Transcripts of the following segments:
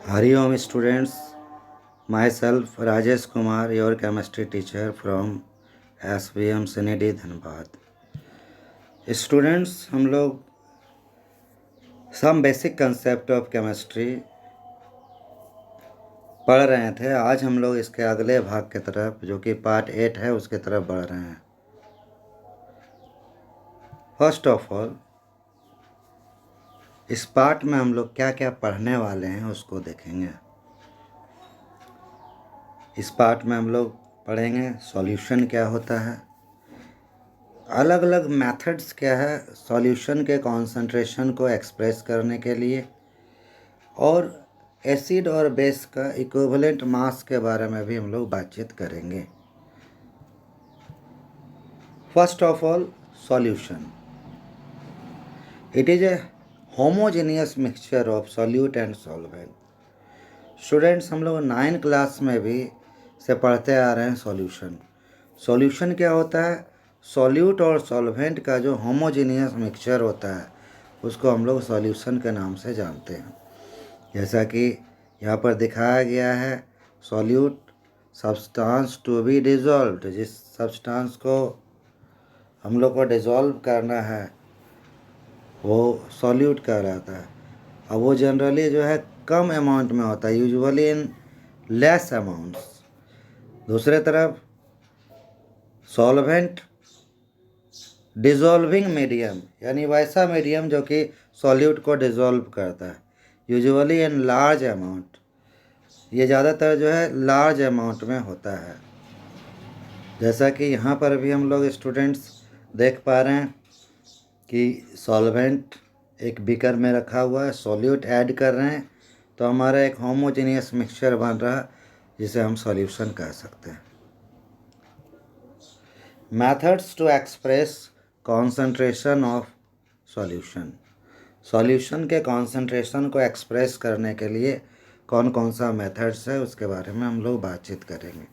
Hariom students, myself Rajesh Kumar, your chemistry teacher from SVM Sinidi Dhanbad. Students, हम लोग some basic concept of chemistry पढ़ रहे थे। आज हम लोग इसके अगले भाग की तरफ, जो कि पार्ट 8 है, उसकी तरफ बढ़ रहे हैं। फर्स्ट ऑफ ऑल, इस पार्ट में हम लोग क्या क्या पढ़ने वाले हैं उसको देखेंगे। इस पार्ट में हम लोग पढ़ेंगे सॉल्यूशन क्या होता है, अलग अलग मेथड्स क्या है सॉल्यूशन के कॉन्सेंट्रेशन को एक्सप्रेस करने के लिए, और एसिड और बेस का इक्विवेलेंट मास के बारे में भी हम लोग बातचीत करेंगे। First of all, solution it is a homogeneous mixture of solute and solvent. Students, हम लोग 9 क्लास में भी से पढ़ते आ रहे हैं सॉल्यूशन। सॉल्यूशन क्या होता है? सॉल्यूट और सॉल्वेंट का जो होमोजेनियस मिक्सचर होता है उसको हम लोग सॉल्यूशन के नाम से जानते हैं। जैसा कि यहाँ पर दिखाया गया है, solute substance to be dissolved, जिस सब्सटेंस को हम लोग को डिज़ोल्व करना है वो सॉल्यूट कहलाता है। अब वो जनरली जो है कम अमाउंट में होता है, यूजुअली इन लेस अमाउंट्स। दूसरे तरफ सॉल्वेंट डिज़ोल्विंग मीडियम, यानी वैसा मीडियम जो कि सॉल्यूट को डिज़ोल्व करता है, यूजुअली इन लार्ज अमाउंट। ये ज़्यादातर जो है लार्ज अमाउंट में होता है। जैसा कि यहाँ पर भी हम लोग स्टूडेंट्स देख पा रहे हैं कि सॉल्वेंट एक बीकर में रखा हुआ है, सॉल्यूट ऐड कर रहे हैं, तो हमारा एक होमोजेनियस मिक्सचर बन रहा है जिसे हम सॉल्यूशन कह सकते हैं। Methods to express concentration of solution. Solution के कॉन्सेंट्रेशन को एक्सप्रेस करने के लिए कौन कौन सा मेथड्स है उसके बारे में हम लोग बातचीत करेंगे।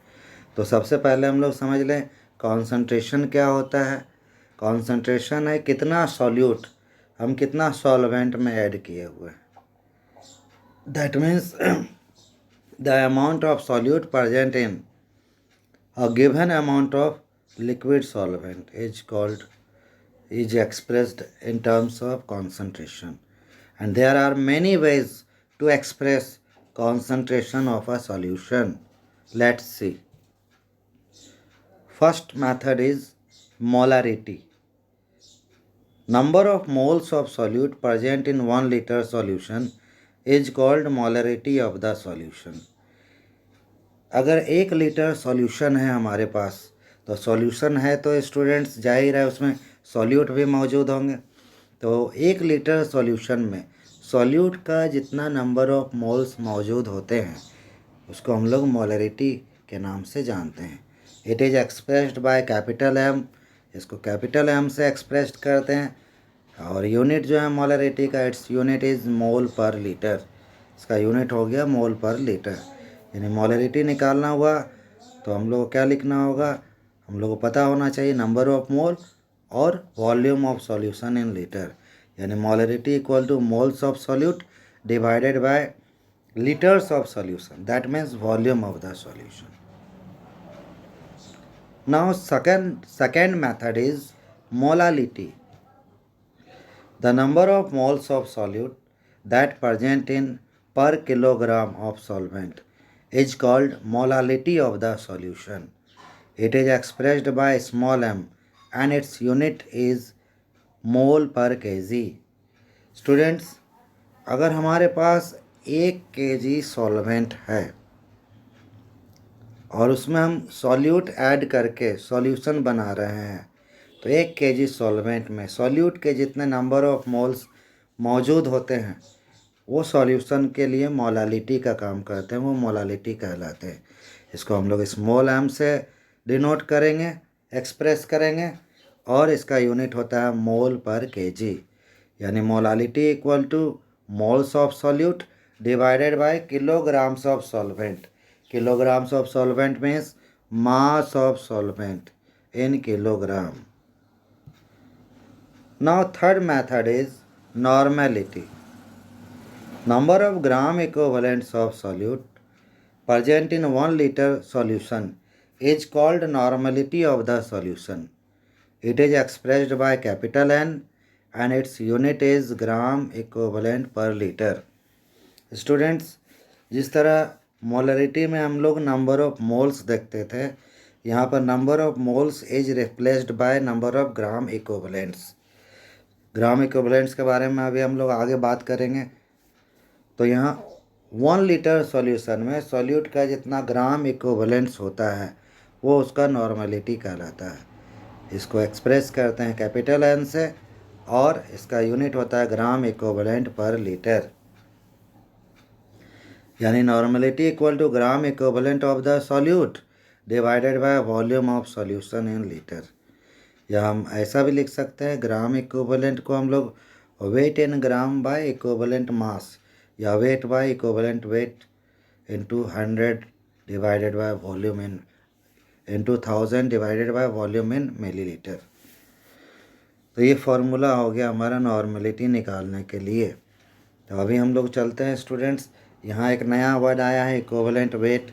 तो सबसे पहले हम लोग समझ लें कॉन्सेंट्रेशन क्या होता है। कॉन्सेंट्रेशन है कितना सॉल्यूट हम कितना सॉल्वेंट में ऐड किए हुए हैं। That means the amount of solute present in a given amount of liquid solvent is expressed in terms of concentration, and there are many ways to express concentration of a solution. Let's see. First method is molarity. Number of moles of solute present in 1 liter solution is called molarity of the solution. अगर 1 litre solution है हमारे पास, तो solution है तो students जाहिर है उसमें solute भी मौजूद होंगे। तो 1 लीटर सॉल्यूशन में सॉल्यूट का जितना नंबर ऑफ मोल्स मौजूद होते हैं उसको हम लोग मोलरिटी के नाम से जानते हैं। It is expressed by capital M, इसको कैपिटल एम से एक्सप्रेस्ड करते हैं, और यूनिट जो है मोलरिटी का, इट्स यूनिट इज़ मोल पर लीटर। इसका यूनिट हो गया मोल पर लीटर। यानी मोलरिटी निकालना हुआ तो हम लोग को क्या लिखना होगा, हम लोग को पता होना चाहिए नंबर ऑफ मोल और volume of solution in litre. यानी molarity equal to moles of solute divided by litres of solution, that means volume of the solution. Now second method is molality. The number of moles of solute that present in per kilogram of solvent is called molality of the solution. It is expressed by small m and its unit is mole per kg. Students, अगर हमारे पास 1 kg solvent है और उसमें हम solute add करके solution बना रहे हैं, तो 1 kg सॉल्वेंट में सॉल्यूट के जितने नंबर ऑफ मोल्स मौजूद होते हैं वो सॉल्यूशन के लिए मोलालिटी का काम करते हैं, वो मोलालिटी कहलाते हैं। इसको हम लोग स्मॉल एम से डिनोट करेंगे, एक्सप्रेस करेंगे, और इसका यूनिट होता है मोल पर केजी। यानी molality equal to moles of solute divided bye kilograms of solvent. kilograms of solvent means mass of solvent in kilogram. Now third method is normality. Number of gram equivalents of solute present in 1 liter solution is called normality of the solution. It is expressed by capital N and its unit is gram equivalent per liter. Students, जिस तरह molarity में हम लोग number of moles देखते थे, यहाँ पर number of moles is replaced by number of gram equivalents. Gram equivalents के बारे में अभी हम लोग आगे बात करेंगे। तो यहाँ 1 लीटर सॉल्यूशन में सॉल्यूट का जितना ग्राम इक्विवेलेंट्स होता है वो उसका नॉर्मलिटी कहलाता है। इसको एक्सप्रेस करते हैं कैपिटल एन से और इसका यूनिट होता है ग्राम इक्विवेलेंट पर लीटर। यानी normality equal to gram equivalent of the solute divided by volume of solution in litre. या हम ऐसा भी लिख सकते हैं, ग्राम इक्विवेलेंट को हम लोग weight in gram by equivalent mass या weight by equivalent weight into 100 divided by volume in into 1000 divided by volume in millilitre. तो ये फार्मूला हो गया हमारा नॉर्मलिटी निकालने के लिए। तो अभी हम लोग चलते हैं स्टूडेंट्स, यहाँ एक नया वर्ड आया है इक्विवेलेंट वेट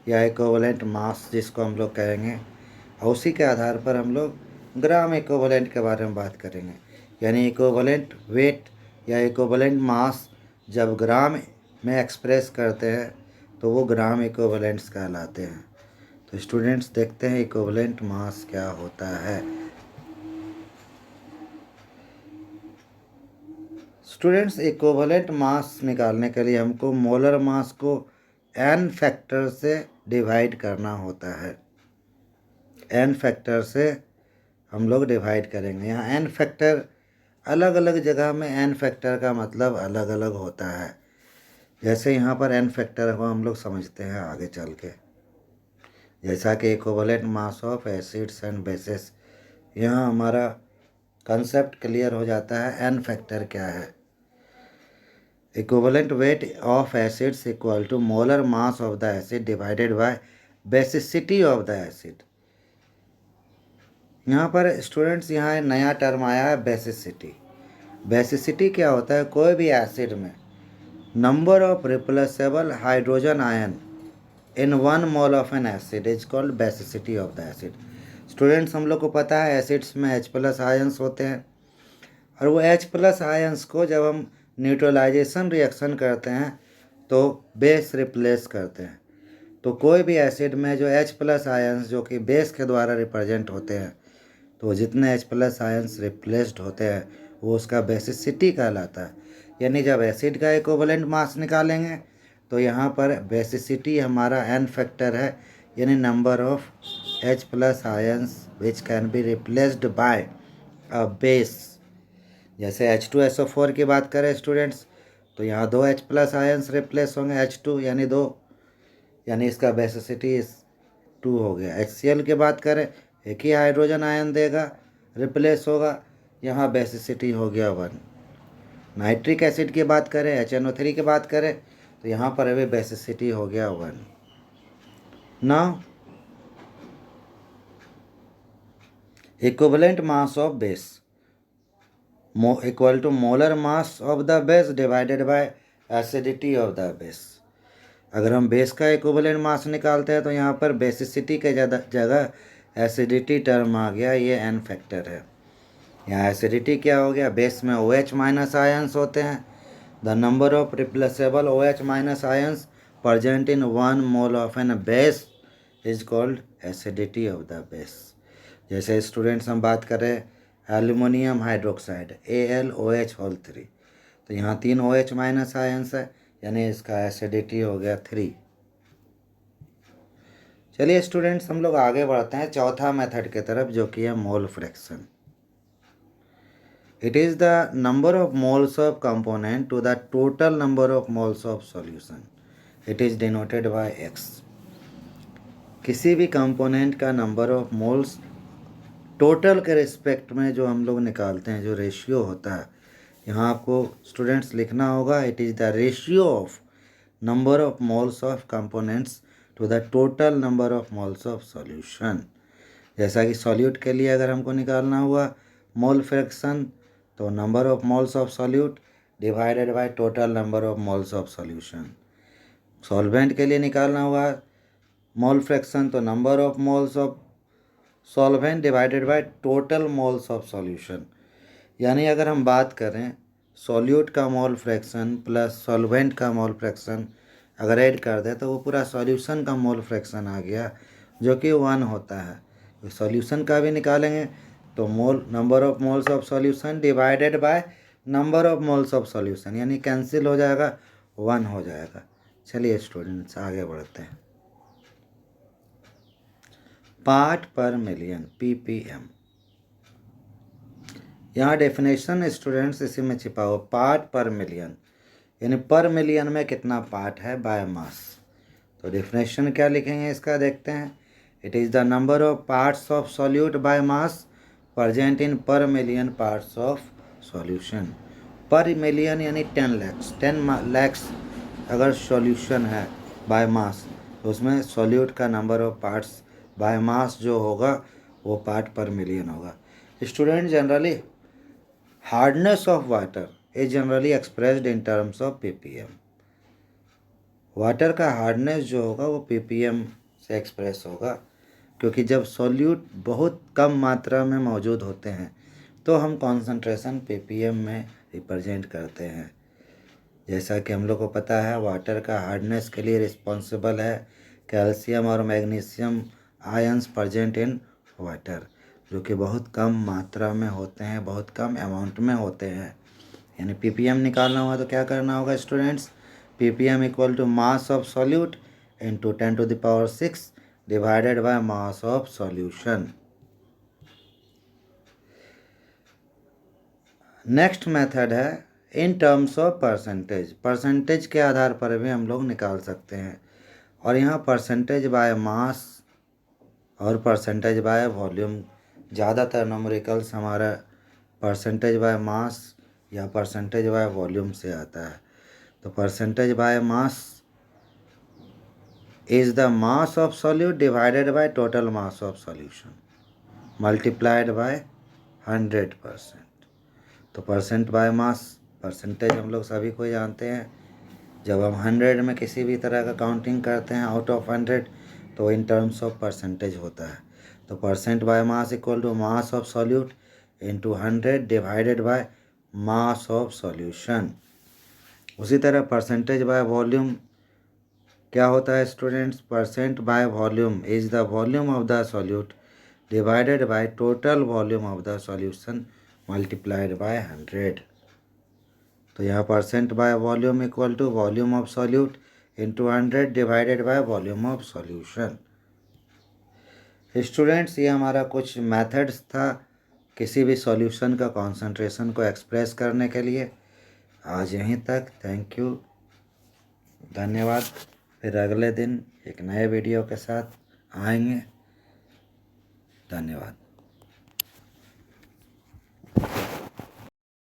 या इक्विवेलेंट मास जिसको हम लोग कहेंगे, और उसी के आधार पर हम लोग ग्राम इक्विवेलेंट के बारे में बात करेंगे। यानी इक्विवेलेंट वेट या इक्विवेलेंट मास जब ग्राम में एक्सप्रेस करते हैं तो वो ग्राम इक्विवेलेंट्स कहलाते हैं। तो स्टूडेंट्स देखते हैं इक्विवेलेंट मास क्या होता है। स्टूडेंट्स, इक्विवेलेंट मास निकालने के लिए हमको मोलर मास को n फैक्टर से डिवाइड करना होता है। n फैक्टर से हम लोग डिवाइड करेंगे। यहाँ n फैक्टर अलग अलग जगह में n फैक्टर का मतलब अलग अलग होता है। जैसे यहाँ पर n फैक्टर को हम लोग समझते हैं आगे चल के, जैसा कि equivalent mass of acids and bases. यहाँ हमारा कंसेप्ट क्लियर हो जाता है n फैक्टर क्या है। Equivalent weight of acids equal to molar mass of the acid divided by basicity of the acid. यहाँ पर स्टूडेंट्स यहाँ नया टर्म आया है बेसिसिटी। बेसिसिटी क्या होता है? कोई भी एसिड में number of replaceable hydrogen ion in 1 mole of N acid is called basicity of the acid. Students, हम लोग को पता है एसिड्स में H+ आयंस होते हैं और वो H+ आयंस को जब हम न्यूट्रलाइजेशन रिएक्शन करते हैं तो बेस रिप्लेस करते हैं। तो कोई भी एसिड में जो H+ आयंस जो कि बेस के द्वारा रिप्रेजेंट होते हैं, तो जितने H+ आयंस रिप्लेस्ड होते हैं वो उसका बेसिसिटी कहलाता है। यानी जब एसिड का इक्विवेलेंट मास निकालेंगे तो यहाँ पर बेसिसिटी हमारा n फैक्टर है, यानी number of H+ ions which can be replaced by a base. जैसे H2SO4 की बात करें स्टूडेंट्स, तो यहाँ 2 H+ आयंस रिप्लेस होंगे, H2 यानी 2, यानी इसका बेसिसिटी 2 हो गया। HCl की बात करें, एक ही हाइड्रोजन आयन देगा, रिप्लेस होगा, यहाँ बेसिसिटी हो गया 1। नाइट्रिक एसिड की बात करें, HNO3 की बात करें, तो यहाँ पर अभी बेसिसिटी हो गया 1। Now equivalent mass of base equal to molar mass of the base divided by acidity of the base. अगर हम बेस का इक्विवेलेंट मास निकालते हैं तो यहाँ पर बेसिसिटी के जगह एसिडिटी टर्म आ गया, ये n फैक्टर है। यहाँ एसिडिटी क्या हो गया? बेस में OH- आयंस होते हैं। The number of replaceable OH- ions present in 1 mole of an base is called acidity of the base. जैसे स्टूडेंट्स हम बात करें एल्यूमिनियम हाइड्रोक्साइड AlOH3, तो यहाँ 3 OH- आयंस है, यानी इसका एसिडिटी हो गया 3। चलिए स्टूडेंट्स, हम लोग आगे बढ़ते हैं चौथा मेथड की तरफ, जो कि है mole fraction. It is the number of moles of component to the total number of moles of solution. It is denoted by X। किसी भी कंपोनेंट का नंबर ऑफ मोल्स टोटल के रिस्पेक्ट में जो हम लोग निकालते हैं, जो रेशियो होता है, यहाँ आपको स्टूडेंट्स लिखना होगा, it is the ratio of number of moles of components to the total number of moles of solution. जैसा कि सॉल्यूट के लिए अगर हमको निकालना हुआ मोल फ्रैक्शन, तो number of moles of solute divided by total number of moles of solution. Solvent के लिए निकालना हुआ मोल फ्रैक्शन, तो number of moles of solvent divided by total moles of solution. यानी अगर हम बात करें सॉल्यूट का मोल फ्रैक्शन प्लस सॉल्वेंट का मोल फ्रैक्शन अगर ऐड कर दें तो वो पूरा सॉल्यूशन का मोल फ्रैक्शन आ गया, जो कि 1 होता है। सॉल्यूशन का भी निकालेंगे तो mole number of moles of solution divided by number of moles of solution, यानी कैंसिल हो जाएगा, 1 हो जाएगा। चलिए स्टूडेंट्स आगे बढ़ते हैं। पार्ट पर मिलियन ppm, यहाँ डेफिनेशन स्टूडेंट्स इसी में छिपा हुआ, पार्ट पर मिलियन यानी पर मिलियन में कितना पार्ट है बाय मास। तो डेफिनेशन क्या लिखेंगे इसका देखते हैं। It is the number of parts of solute by mass present in पर मिलियन पार्ट्स ऑफ सॉल्यूशन। पर मिलियन यानी 10 lakhs, 10 lakhs अगर सॉल्यूशन है बाय मास तो उसमें सॉल्यूट का number of parts by mass जो होगा वो पार्ट पर मिलियन होगा। Student generally hardness of water is generally expressed in terms of ppm। Water का हार्डनेस जो होगा वो ppm से एक्सप्रेस होगा, क्योंकि जब सॉल्यूट बहुत कम मात्रा में मौजूद होते हैं तो हम कॉन्सेंट्रेशन ppm में रिप्रेजेंट करते हैं। जैसा कि हम लोग को पता है वाटर का हार्डनेस के लिए रिस्पॉन्सिबल है कैल्शियम और magnesium ions present in water, जो कि बहुत कम मात्रा में होते हैं, बहुत कम अमाउंट में होते हैं। यानी ppm निकालना हुआ तो क्या करना होगा students, ppm equal to mass of solute into 10⁶ divided by mass of solution. Next method है in terms of percentage. Percentage के आधार पर भी हम लोग निकाल सकते हैं, और यहाँ परसेंटेज बाय मास और परसेंटेज बाय वॉल्यूम, ज़्यादातर न्यूमेरिकल्स हमारा परसेंटेज बाय मास या परसेंटेज बाय वॉल्यूम से आता है। तो percentage by mass is the mass of solute divided by total mass of solution multiplied by 100%। तो परसेंट बाय मास, परसेंटेज हम लोग सभी को जानते हैं, जब हम 100 में किसी भी तरह का काउंटिंग करते हैं आउट ऑफ 100 तो इन टर्म्स ऑफ परसेंटेज होता है। तो percent by mass equal to mass of solute into 100 divided by mass of solution. उसी तरह परसेंटेज बाय वॉल्यूम क्या होता है students, percent by volume is the volume of the solute divided by total volume of the solution multiplied by 100। तो यहाँ percent by volume equal to volume of solute into 100 divided by volume of solution. Students ये हमारा कुछ methods था किसी भी solution का concentration को एक्सप्रेस करने के लिए। आज यहीं तक, थैंक यू, धन्यवाद। फिर अगले दिन एक नए वीडियो के साथ आएंगे। धन्यवाद।